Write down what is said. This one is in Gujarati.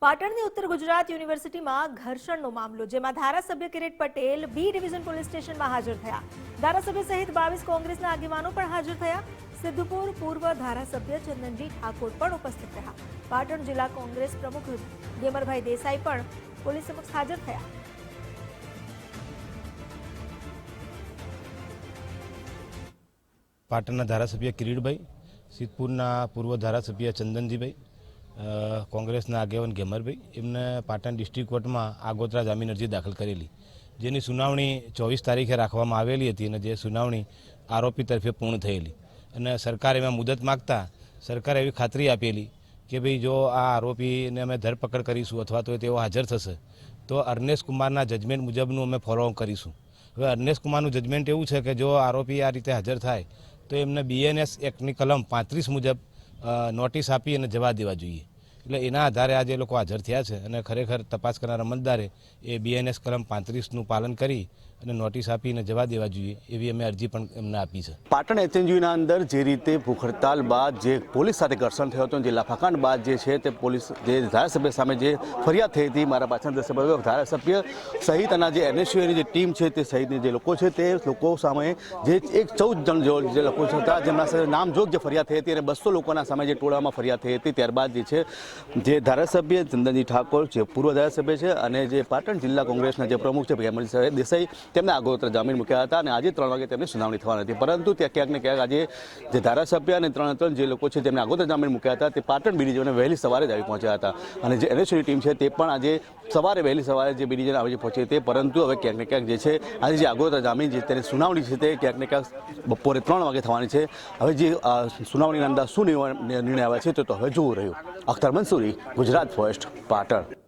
પાટણની ઉત્તર ગુજરાત યુનિવર્સિટીમાં ઘર્ષણનો મામલો, જેમાં ધારાસભ્ય Kirit Patel B division police સ્ટેશનમાં હાજર થયા. ધારાસભ્ય સહિત 22 કોંગ્રેસના આગેવાનો પણ હાજર થયા. સિદ્ધપુર પૂર્વ ધારાસભ્ય ચંદનજી ઠાકોર પણ ઉપસ્થિત રહ્યા. પાટણ જિલ્લા કોંગ્રેસ પ્રમુખ ગેમરભાઈ દેસાઈ પણ પોલીસ સમક્ષ હાજર થયા. પાટણના ધારાસભ્ય કિરીટભાઈ, સિદ્ધપુરના પૂર્વ ધારાસભ્ય ચંદનજીભાઈ, કોંગ્રેસના આગેવાન ગેમરભાઈ, એમને પાટણ ડિસ્ટ્રિક્ટ કોર્ટમાં આગોતરા જામીન અરજી દાખલ કરેલી, જેની સુનાવણી 24 તારીખે રાખવામાં આવેલી હતી અને જે સુનાવણી આરોપી તરફે પૂર્ણ થયેલી અને સરકાર એમાં મુદત માગતા સરકારે એવી ખાતરી આપેલી કે ભાઈ જો આ આરોપીને અમે ધરપકડ કરીશું અથવા તો તેઓ હાજર થશે તો અર્નેશ કુમારના જજમેન્ટ મુજબનું અમે ફોલોઅપ કરીશું. હવે અર્નેશ કુમારનું જજમેન્ટ એવું છે કે જો આરોપી આ રીતે હાજર થાય તો એમને BNS એક્ટની કલમ 35 મુજબ નોટિસ આપી અને જવા દેવા જોઈએ. એટલે એના આધારે આજે લોકો હાજર થયા છે અને ખરેખર તપાસ કરનાર અમલદારે એ BNS કલમ 35નું પાલન કરી અને નોટિસ આપીને જવા દેવા જોઈએ એવી અમે અરજી પણ એમને આપી છે. પાટણ HNUના અંદર જે રીતે ભૂખ હડતાલ બાદ જે પોલીસ સાથે ઘર્ષણ થયો હતો, જે લાફાકાંડ બાદ જે છે તે પોલીસ જે ધારાસભ્ય સામે જે ફરિયાદ થઈ હતી, મારા પાછળ ધારાસભ્ય સહિત અને જે NSUની જે ટીમ છે તે સહિતની જે લોકો છે તે લોકો સામે જે 14 જણ જે લોકો હતા જેમના સાથે નામજોગ જે ફરિયાદ થઈ હતી અને 200 લોકોના સામે જે ટોળામાં ફરિયાદ થઈ હતી, ત્યારબાદ જે છે જે ધારાસભ્ય ચંદનજી ઠાકોર જે પૂર્વ ધારાસભ્ય છે અને જે પાટણ જિલ્લા કોંગ્રેસના જે પ્રમુખ છે ગેમરભાઈ દેસાઈ, તેમને આગોતરા જામીન મૂક્યા હતા અને આજે 3 વાગે તેમની સુનાવણી થવાની હતી. પરંતુ ત્યાં ક્યાંક ને ક્યાંક આજે જે ધારાસભ્ય અને 3 જે લોકો છે જેમને આગોતરા જામીન મૂક્યા હતા તે પાટણ બી ડિવિઝને વહેલી સવારે જ આવી પહોંચ્યા હતા અને જે NSUની ટીમ છે તે પણ આજે વહેલી સવારે જે બી ડિવિઝન આવી પહોંચી હતી. પરંતુ હવે ક્યાંક ને ક્યાંક જે છે આજે જે આગોતરા જામીન છે તેની સુનાવણી છે તે ક્યાંક ને ક્યાંક બપોરે 3 વાગે થવાની છે. હવે જે સુનાવણીના અંદર શું નિર્ણય આવ્યા છે તો હવે જોવું રહ્યું. અખ્તર મંસૂરી, ગુજરાત ફર્સ્ટ, પાટણ.